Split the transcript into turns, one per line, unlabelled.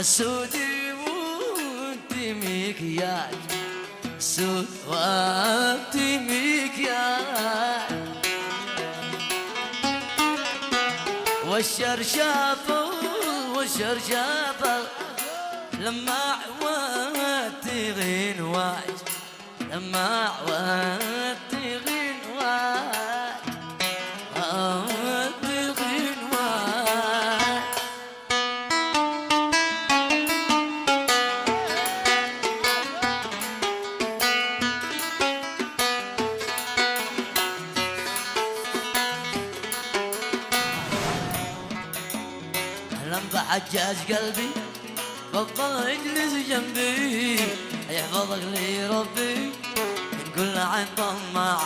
السودي وانت مكياج، السود وانت مكياج، والشرشافة والشرشافة لما عودت غنواج، لما عودت غنواج، عودت غنواج. لما بعجاج قلبي بطل اجلس جنبي، يحفظك لي ربي من كل عين طماع.